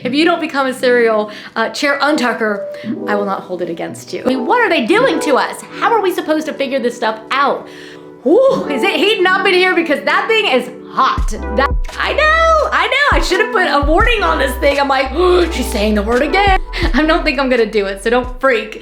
If you don't become a serial chair untucker, I will not hold it against you. I mean, what are they doing to us? How are we supposed to figure this stuff out? Ooh, is it heating up in here? Because that thing is hot. I know. I should have put a warning on this thing. I'm like, oh, she's saying the word again. I don't think I'm gonna do it, so don't freak.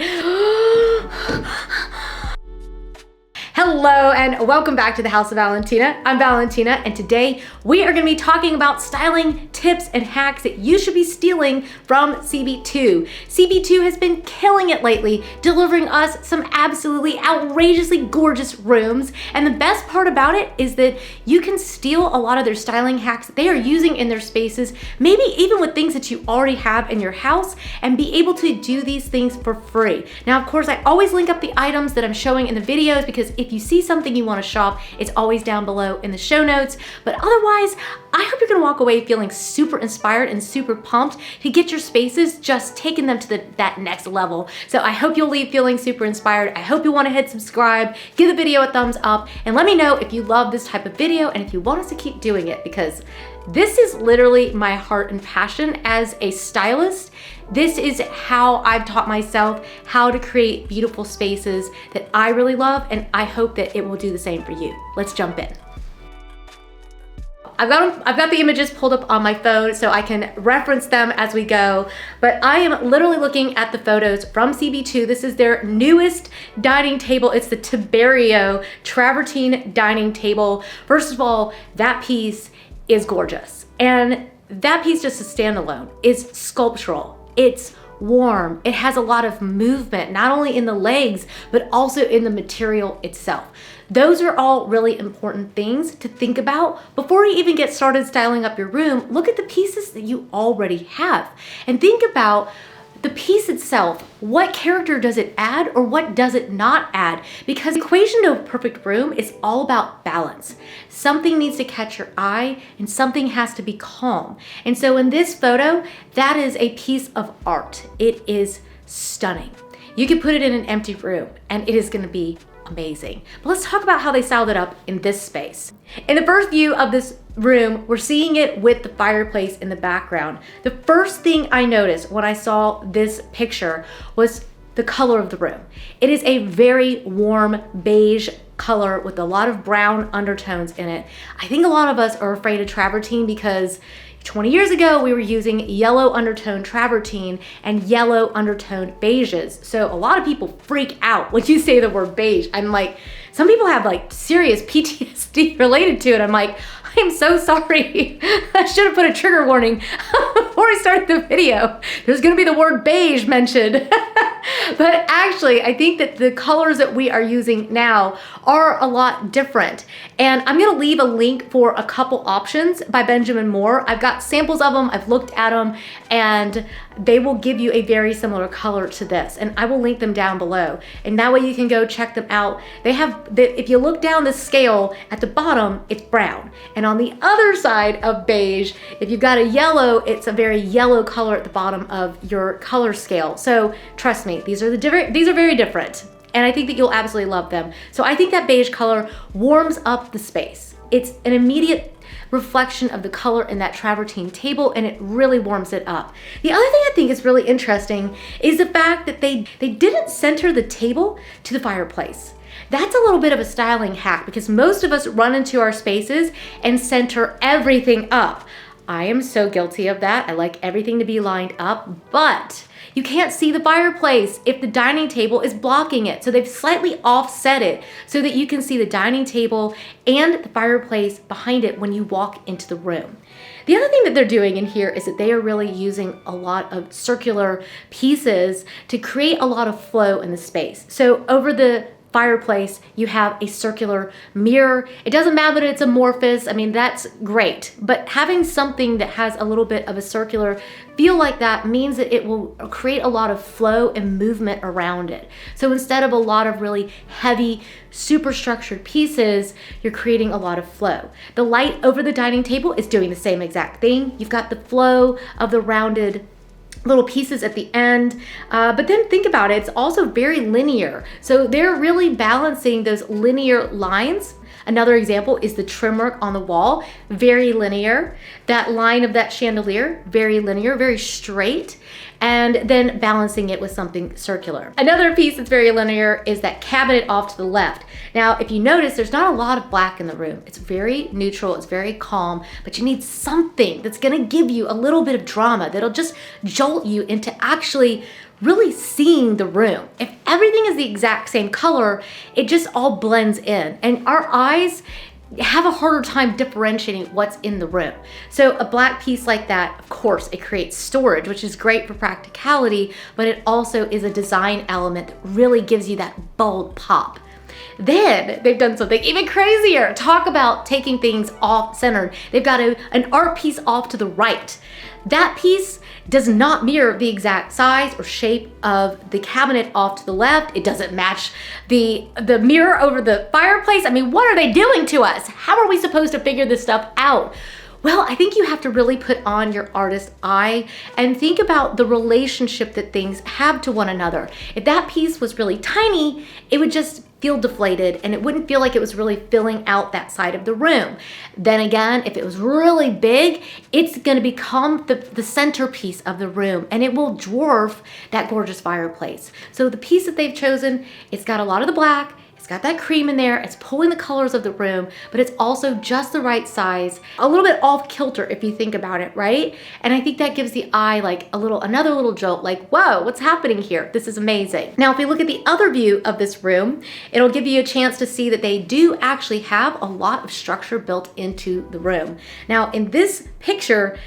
Hello and welcome back to the House of Valentina. I'm Valentina, and today we are going to be talking about styling tips and hacks that you should be stealing from CB2. CB2 has been killing it lately, delivering us some absolutely outrageously gorgeous rooms. And the best part about it is that you can steal a lot of their styling hacks that they are using in their spaces, maybe even with things that you already have in your house, and be able to do these things for free. Now, of course, I always link up the items that I'm showing in the videos, because if you see something you want to shop, it's always down below in the show notes. But otherwise, I hope you're gonna walk away feeling super inspired and super pumped to get your spaces just taking them to that next level. So I hope you'll leave feeling super inspired. I hope you want to hit subscribe, give the video a thumbs up, and let me know if you love this type of video and if you want us to keep doing it, because this is literally my heart and passion as a stylist. This is how I've taught myself how to create beautiful spaces that I really love, and I hope that it will do the same for you. Let's jump in. I've got the images pulled up on my phone so I can reference them as we go, but I am literally looking at the photos from CB2. This is their newest dining table. It's the Tiberio travertine dining table. First of all, that piece is gorgeous, and that piece just a standalone is sculptural. It's warm. It has a lot of movement, not only in the legs, but also in the material itself. Those are all really important things to think about before you even get started styling up your room. Look at the pieces that you already have and think about the piece itself. What character does it add or what does it not add? Because the equation to a perfect room is all about balance. Something needs to catch your eye and something has to be calm. And so in this photo, that is a piece of art. It is stunning. You can put it in an empty room and it is going to be amazing. But let's talk about how they styled it up in this space. In the first view of this room, we're seeing it with the fireplace in the background. The first thing I noticed when I saw this picture was the color of the room. It is a very warm beige color with a lot of brown undertones in it. I think a lot of us are afraid of travertine because 20 years ago, we were using yellow undertone travertine and yellow undertone beiges. So a lot of people freak out when you say the word beige. I'm like, some people have like serious PTSD related to it. I'm like, I'm so sorry. I should have put a trigger warning before I started the video. There's gonna be the word beige mentioned. But actually, I think that the colors that we are using now are a lot different. And I'm gonna leave a link for a couple options by Benjamin Moore. I've got samples of them, I've looked at them, and they will give you a very similar color to this. And I will link them down below. And that way you can go check them out. They have, if you look down the scale at the bottom, it's brown. And on the other side of beige, if you've got a yellow, it's a very yellow color at the bottom of your color scale. So trust me, these are very different. And I think that you'll absolutely love them. So I think that beige color warms up the space. It's an immediate reflection of the color in that travertine table, and it really warms it up. The other thing I think is really interesting is the fact that they didn't center the table to the fireplace. That's a little bit of a styling hack because most of us run into our spaces and center everything up. I am so guilty of that. I like everything to be lined up, but you can't see the fireplace if the dining table is blocking it. So they've slightly offset it so that you can see the dining table and the fireplace behind it when you walk into the room. The other thing that they're doing in here is that they are really using a lot of circular pieces to create a lot of flow in the space. So over the fireplace, you have a circular mirror. It doesn't matter that it's amorphous. I mean, that's great. But having something that has a little bit of a circular feel like that means that it will create a lot of flow and movement around it. So instead of a lot of really heavy, super structured pieces, you're creating a lot of flow. The light over the dining table is doing the same exact thing. You've got the flow of the rounded little pieces at the end, but then think about it, it's also very linear. So they're really balancing those linear lines Another example is the trim work on the wall, very linear. That line of that chandelier, very linear, very straight, and then balancing it with something circular. Another piece that's very linear is that cabinet off to the left. Now, if you notice, there's not a lot of black in the room. It's very neutral, it's very calm, but you need something that's gonna give you a little bit of drama, that'll just jolt you into actually really seeing the room. If everything is the exact same color, it just all blends in, and our eyes have a harder time differentiating what's in the room. So a black piece like that, of course, it creates storage, which is great for practicality, but it also is a design element that really gives you that bold pop. Then they've done something even crazier. Talk about taking things off centered. They've got an art piece off to the right. That piece does not mirror the exact size or shape of the cabinet off to the left. It doesn't match the mirror over the fireplace. I mean, what are they doing to us? How are we supposed to figure this stuff out? Well, I think you have to really put on your artist eye and think about the relationship that things have to one another. If that piece was really tiny, it would just feel deflated and it wouldn't feel like it was really filling out that side of the room. Then again, if it was really big, it's gonna become the centerpiece of the room and it will dwarf that gorgeous fireplace. So the piece that they've chosen, it's got a lot of the black, it's got that cream in there, it's pulling the colors of the room, but it's also just the right size, a little bit off kilter if you think about it, right? And I think that gives the eye like another little jolt, like, whoa, what's happening here? This is amazing. Now, if we look at the other view of this room, it'll give you a chance to see that they do actually have a lot of structure built into the room. Now, in this picture,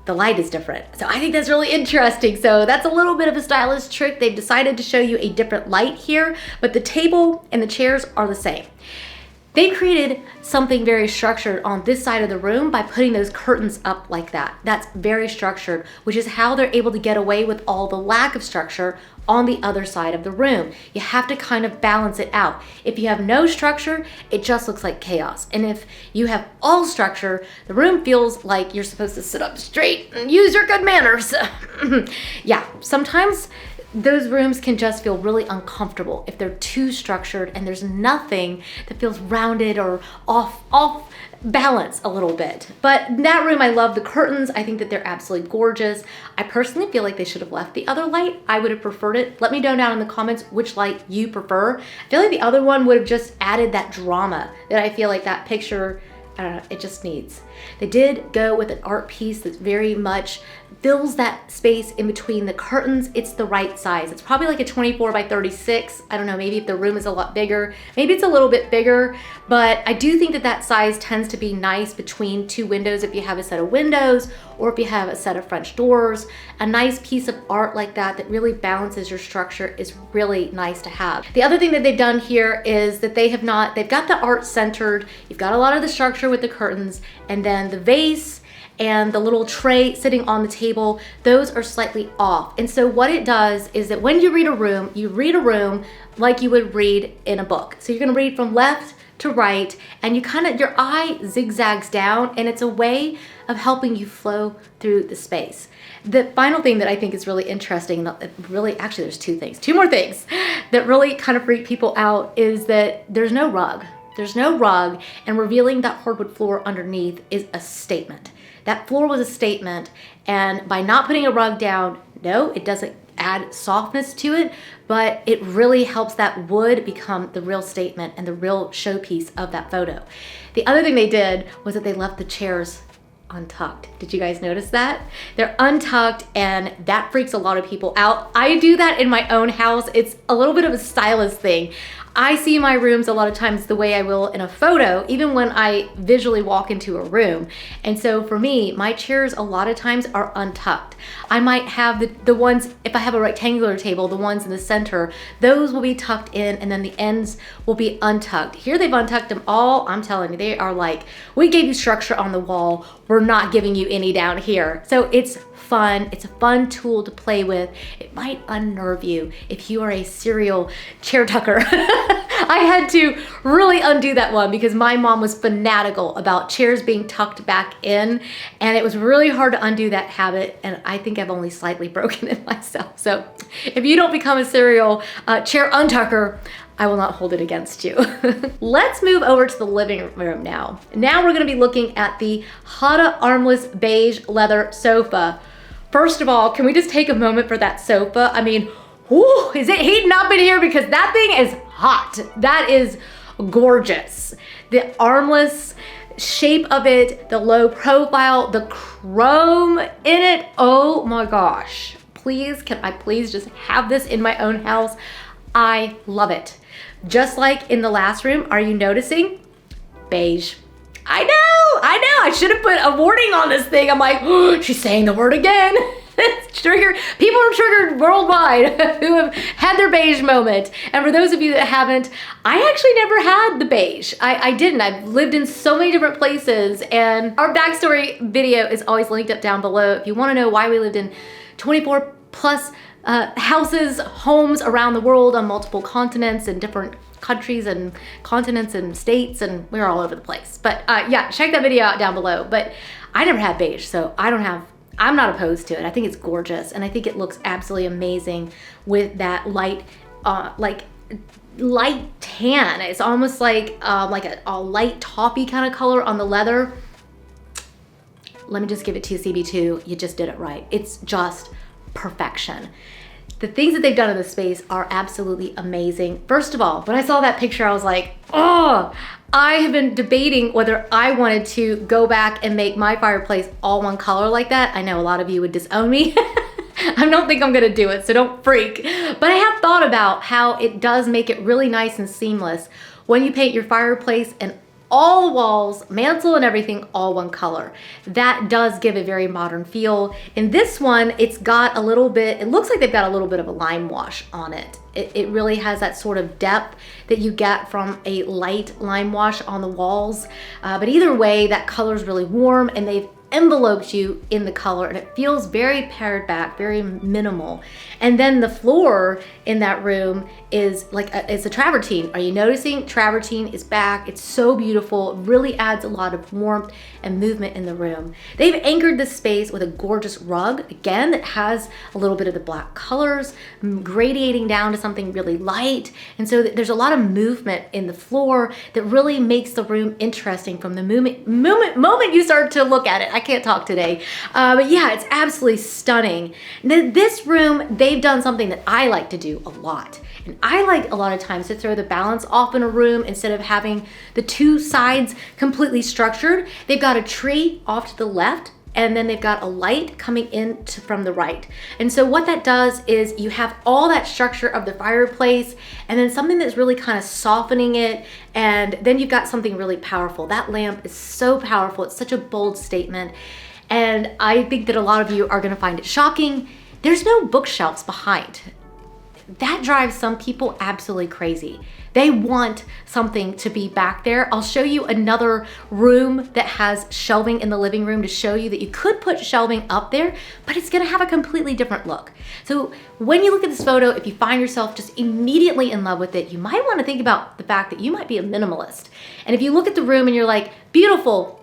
the light is different. So I think that's really interesting. So that's a little bit of a stylist trick. They've decided to show you a different light here, but the table and the chairs are the same. They created something very structured on this side of the room by putting those curtains up like that. That's very structured, which is how they're able to get away with all the lack of structure on the other side of the room. You have to kind of balance it out. If you have no structure, it just looks like chaos. And if you have all structure, the room feels like you're supposed to sit up straight and use your good manners. Yeah, sometimes those rooms can just feel really uncomfortable if they're too structured and there's nothing that feels rounded or off balance a little bit. But in that room, I love the curtains. I think that they're absolutely gorgeous. I personally feel like they should have left the other light. I would have preferred it. Let me know down in the comments which light you prefer. I feel like the other one would have just added that drama that I feel like that picture, I don't know, it just needs. They did go with an art piece that's very much fills that space in between the curtains. It's the right size. It's probably like a 24 by 36. I don't know, maybe if the room is a lot bigger, maybe it's a little bit bigger, but I do think that that size tends to be nice between two windows if you have a set of windows or if you have a set of French doors. A nice piece of art like that that really balances your structure is really nice to have. The other thing that they've done here is that they've got the art centered, you've got a lot of the structure with the curtains, and then the vase and the little tray sitting on the table, those are slightly off. And so what it does is that when you read a room like you would read in a book. So you're gonna read from left to right, and your eye zigzags down, and it's a way of helping you flow through the space. The final thing that I think is really interesting, actually there's two more things that really kind of freak people out, is that there's no rug. There's no rug, and revealing that hardwood floor underneath is a statement. That floor was a statement, and by not putting a rug down, no, it doesn't add softness to it, but it really helps that wood become the real statement and the real showpiece of that photo. The other thing they did was that they left the chairs untucked. Did you guys notice that? They're untucked, and that freaks a lot of people out. I do that in my own house. It's a little bit of a stylist thing. I see my rooms a lot of times the way I will in a photo, even when I visually walk into a room. And so for me, my chairs a lot of times are untucked. I might have the ones, if I have a rectangular table, the ones in the center, those will be tucked in, and then the ends will be untucked. Here they've untucked them all. I'm telling you, they are like, we gave you structure on the wall, we're not giving you any down here. So it's fun. It's a fun tool to play with. It might unnerve you if you are a serial chair tucker. I had to really undo that one because my mom was fanatical about chairs being tucked back in, and it was really hard to undo that habit, and I think I've only slightly broken it myself. So if you don't become a serial chair untucker, I will not hold it against you. Let's move over to the living room now. Now we're gonna be looking at the Hada armless beige leather sofa. First of all, can we just take a moment for that sofa? I mean, whoo, is it heating up in here? Because that thing is hot. That is gorgeous. The armless shape of it, the low profile, the chrome in it. Oh my gosh. Please, can I please just have this in my own house? I love it. Just like in the last room, are you noticing? Beige. I know. I should have put a warning on this thing. I'm like, oh, she's saying the word again. It's triggered. People are triggered worldwide who have had their beige moment. And for those of you that haven't, I actually never had the beige. I didn't. I've lived in so many different places, and our backstory video is always linked up down below if you want to know why we lived in 24 plus houses, homes around the world on multiple continents and different countries and continents and states, and we're all over the place. But yeah, check that video out down below. But I never had beige, so I'm not opposed to it. I think it's gorgeous, and I think it looks absolutely amazing with that light, like light tan. It's almost like a light taupey kind of color on the leather. Let me just give it to you, CB2. You just did it right. It's just perfection. The things that they've done in this space are absolutely amazing. First of all, when I saw that picture, I was like, oh, I have been debating whether I wanted to go back and make my fireplace all one color like that. I know a lot of you would disown me. I don't think I'm gonna do it, so don't freak. But I have thought about how it does make it really nice and seamless when you paint your fireplace and all the walls, mantle and everything, all one color. That does give a very modern feel. In this one, it's got a little bit, it looks like they've got a little bit of a lime wash on it. It really has that sort of depth that you get from a light lime wash on the walls. But either way, that color is really warm, and they've enveloped you in the color, and it feels very pared back, very minimal. And then the floor in that room is like it's a travertine. Are you noticing? Travertine is back. It's so beautiful. It really adds a lot of warmth and movement in the room. They've anchored this space with a gorgeous rug, again, that has a little bit of the black colors gradiating down to something really light. And so there's a lot of movement in the floor that really makes the room interesting from the moment you start to look at it. I can't talk today. But yeah, it's absolutely stunning. This room, they've done something that I like to do a lot. And I like a lot of times to throw the balance off in a room instead of having the two sides completely structured. They've got a tree off to the left, and then they've got a light coming in from the right. And so what that does is you have all that structure of the fireplace, and then something that's really kind of softening it, and then you've got something really powerful. That lamp is so powerful. It's such a bold statement. And I think that a lot of you are gonna find it shocking. There's no bookshelves behind. That drives some people absolutely crazy. They want something to be back there. I'll show you another room that has shelving in the living room to show you that you could put shelving up there, but it's gonna have a completely different look. So when you look at this photo, if you find yourself just immediately in love with it, you might wanna think about the fact that you might be a minimalist. And if you look at the room and you're like, beautiful,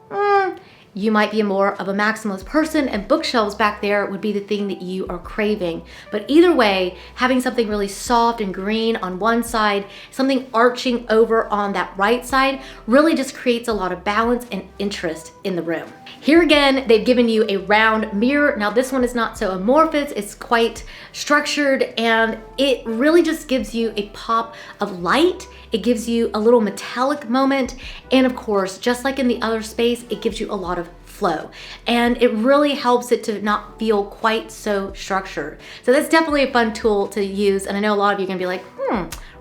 you might be more of a maximalist person, and bookshelves back there would be the thing that you are craving. But either way, having something really soft and green on one side, something arching over on that right side, really just creates a lot of balance and interest in the room. Here again, they've given you a round mirror. Now this one is not so amorphous, it's quite structured, and it really just gives you a pop of light. It gives you a little metallic moment, and of course, just like in the other space, it gives you a lot of flow, and it really helps it to not feel quite so structured. So that's definitely a fun tool to use, and I know a lot of you are gonna be like,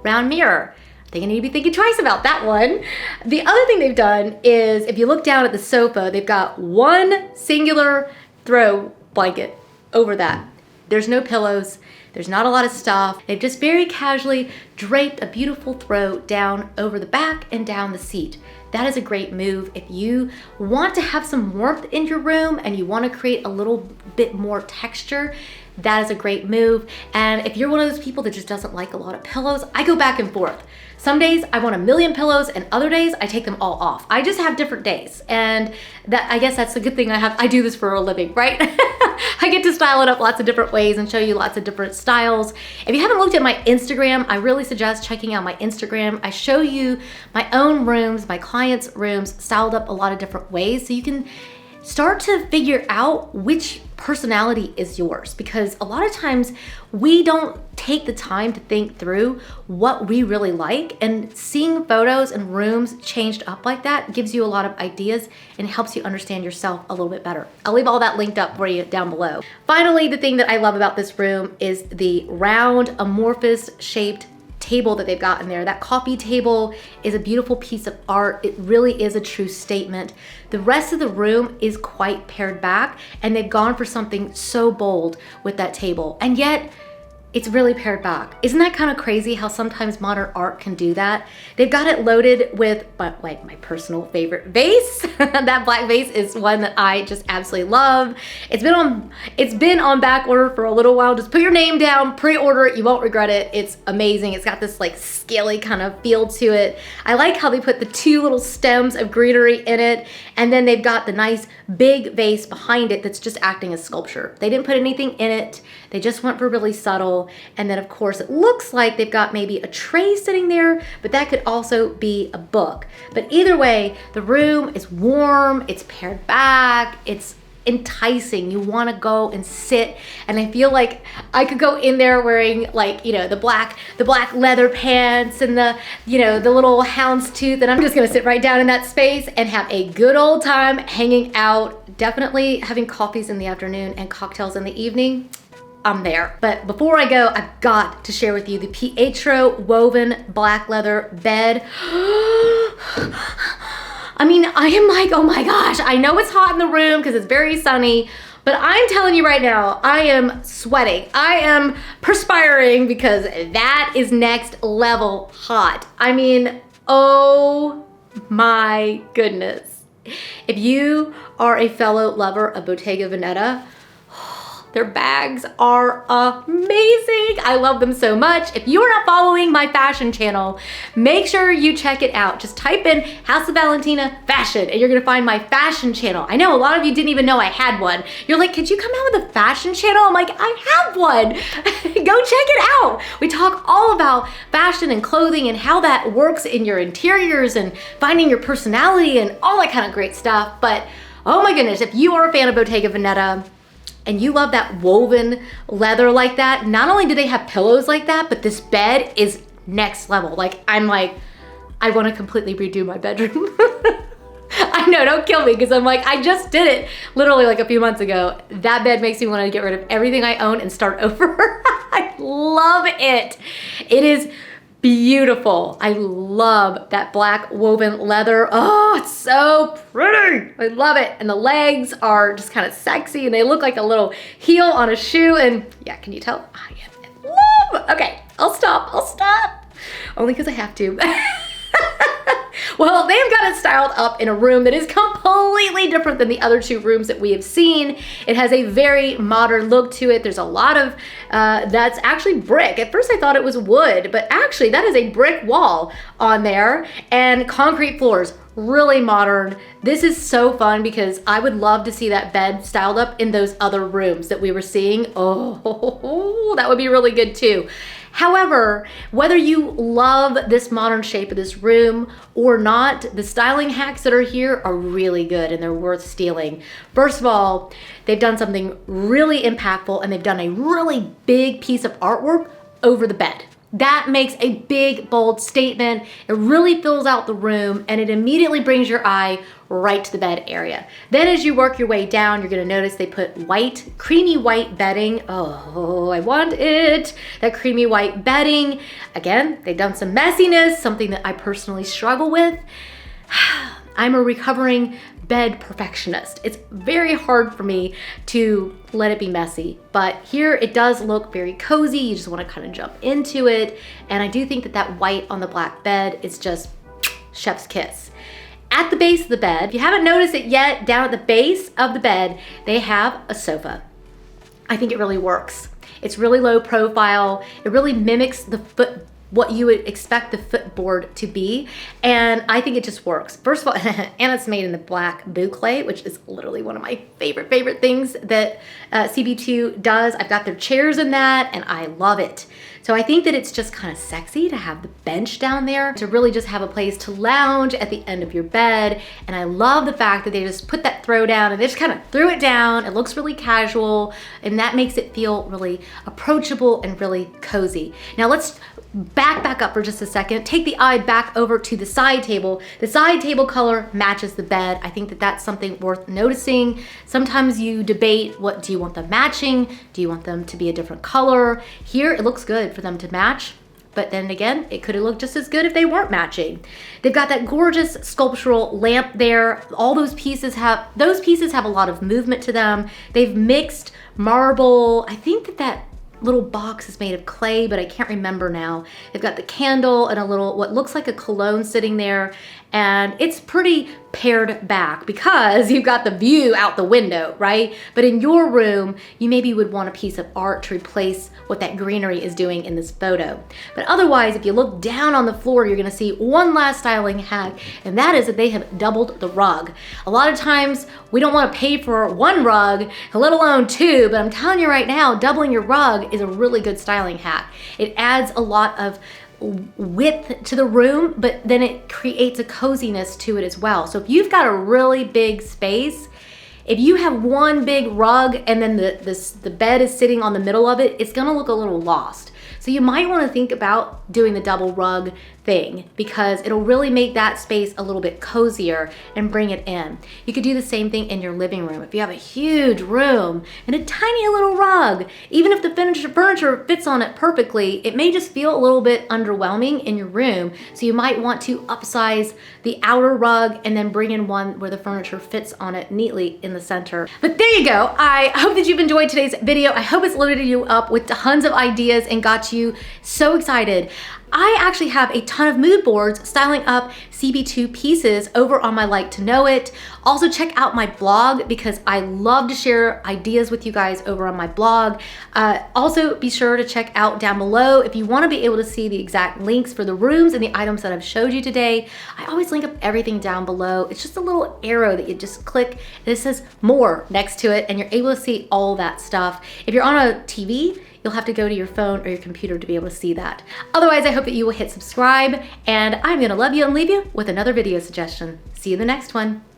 round mirror. I think I need to be thinking twice about that one. The other thing they've done is, if you look down at the sofa, they've got one singular throw blanket over that. There's no pillows. There's not a lot of stuff. They've just very casually draped a beautiful throw down over the back and down the seat. That is a great move. If you want to have some warmth in your room and you want to create a little bit more texture, that is a great move. And if you're one of those people that just doesn't like a lot of pillows, I go back and forth. Some days I want a million pillows, and other days I take them all off. I just have different days, and that, I guess that's a good thing. I do this for a living, right? I get to style it up lots of different ways and show you lots of different styles. If you haven't looked at my Instagram, I really suggest checking out my Instagram. I show you my own rooms, my clients' rooms, styled up a lot of different ways so you can start to figure out which personality is yours, because a lot of times we don't take the time to think through what we really like, and seeing photos and rooms changed up like that gives you a lot of ideas and helps you understand yourself a little bit better. I'll leave all that linked up for you down below. Finally, the thing that I love about this room is the round amorphous shaped table that they've got in there. That coffee table is a beautiful piece of art. It really is a true statement. The rest of the room is quite pared back, and they've gone for something so bold with that table, and yet it's really pared back. Isn't that kind of crazy how sometimes modern art can do that? They've got it loaded with like my personal favorite vase. That black vase is one that I just absolutely love. It's been on back order for a little while. Just put your name down, pre-order it, you won't regret it. It's amazing. It's got this like scaly kind of feel to it. I like how they put the two little stems of greenery in it, and then they've got the nice big vase behind it that's just acting as sculpture. They didn't put anything in it. They just went for really subtle. And then of course it looks like they've got maybe a tray sitting there, but that could also be a book. But either way, the room is warm, it's pared back, it's enticing. You want to go and sit, and I feel like I could go in there wearing like, you know, the black leather pants and the, you know, the little houndstooth, and I'm just gonna sit right down in that space and have a good old time hanging out. Definitely having coffees in the afternoon and cocktails in the evening. I'm there. But before I go, I've got to share with you the Pietro woven black leather bed. I mean, I am like, oh my gosh, I know it's hot in the room because it's very sunny, but I'm telling you right now, I am sweating. I am perspiring because that is next level hot. I mean, oh my goodness. If you are a fellow lover of Bottega Veneta, their bags are amazing. I love them so much. If you're not following my fashion channel, make sure you check it out. Just type in House of Valentina fashion and you're gonna find my fashion channel. I know a lot of you didn't even know I had one. You're like, could you come out with a fashion channel? I'm like, I have one. Go check it out. We talk all about fashion and clothing and how that works in your interiors and finding your personality and all that kind of great stuff. But oh my goodness, if you are a fan of Bottega Veneta, and you love that woven leather like that, not only do they have pillows like that, but this bed is next level. Like, I'm like, I want to completely redo my bedroom. I know, don't kill me, because I'm like, I just did it literally like a few months ago. That bed makes me want to get rid of everything I own and start over. I love it. It is beautiful. I love that black woven leather. Oh, it's so pretty. I love it. And the legs are just kind of sexy and they look like a little heel on a shoe. And yeah, can you tell? I am in love. Okay, I'll stop. Only because I have to. Well, they've got it styled up in a room that is completely different than the other two rooms that we have seen. It has a very modern look to it. There's a lot of, that's actually brick. At first I thought it was wood, but actually that is a brick wall on there and concrete floors. Really modern. This is so fun because I would love to see that bed styled up in those other rooms that we were seeing. Oh, that would be really good too. However, whether you love this modern shape of this room or not, the styling hacks that are here are really good and they're worth stealing. First of all, they've done something really impactful and they've done a really big piece of artwork over the bed. That makes a big, bold statement. It really fills out the room and it immediately brings your eye right to the bed area. Then as you work your way down, you're gonna notice they put white, creamy white bedding. Oh, I want it. That creamy white bedding. Again, they've done some messiness, something that I personally struggle with. I'm a recovering bed perfectionist. It's very hard for me to let it be messy, but here it does look very cozy. You just want to kind of jump into it. And I do think that that white on the black bed is just chef's kiss. At the base of the bed, if you haven't noticed it yet, down at the base of the bed, they have a sofa. I think it really works. It's really low profile. It really mimics the what you would expect the footboard to be. And I think it just works. First of all, and it's made in the black boucle, which is literally one of my favorite things that CB2 does. I've got their chairs in that and I love it. So I think that it's just kind of sexy to have the bench down there, to really just have a place to lounge at the end of your bed. And I love the fact that they just put that throw down and they just kind of threw it down. It looks really casual and that makes it feel really approachable and really cozy. Now let's back up for just a second. Take the eye back over to the side table. The side table color matches the bed. I think that that's something worth noticing. Sometimes you debate, what do you want them matching? Do you want them to be a different color? Here it looks good for them to match, but then again, it could have looked just as good if they weren't matching. They've got that gorgeous sculptural lamp there. All those pieces have a lot of movement to them. They've mixed marble. I think that little box is made of clay, but I can't remember now. They've got the candle and a little, what looks like a cologne sitting there. And it's pretty pared back because you've got the view out the window, right? But in your room, you maybe would want a piece of art to replace what that greenery is doing in this photo. But otherwise, if you look down on the floor, you're gonna see one last styling hack, and that is that they have doubled the rug. A lot of times, we don't wanna pay for one rug, let alone two, but I'm telling you right now, doubling your rug is a really good styling hack. It adds a lot of width to the room, but then it creates a coziness to it as well. So if you've got a really big space, if you have one big rug and then the bed is sitting on the middle of it, it's gonna look a little lost. So you might wanna think about doing the double rug thing because it'll really make that space a little bit cozier and bring it in. You could do the same thing in your living room. If you have a huge room and a tiny little rug, even if the furniture fits on it perfectly, it may just feel a little bit underwhelming in your room. So you might want to upsize the outer rug and then bring in one where the furniture fits on it neatly in the center. But there you go. I hope that you've enjoyed today's video. I hope it's loaded you up with tons of ideas and got you so excited. I actually have a ton of mood boards styling up CB2 pieces over on my Like to Know It. Also check out my blog because I love to share ideas with you guys over on my blog. Also be sure to check out down below if you want to be able to see the exact links for the rooms and the items that I've showed you today. I always link up everything down below. It's just a little arrow that you just click and it says more next to it and you're able to see all that stuff. If you're on a TV, you'll have to go to your phone or your computer to be able to see that. Otherwise, I hope that you will hit subscribe and I'm gonna love you and leave you with another video suggestion. See you in the next one.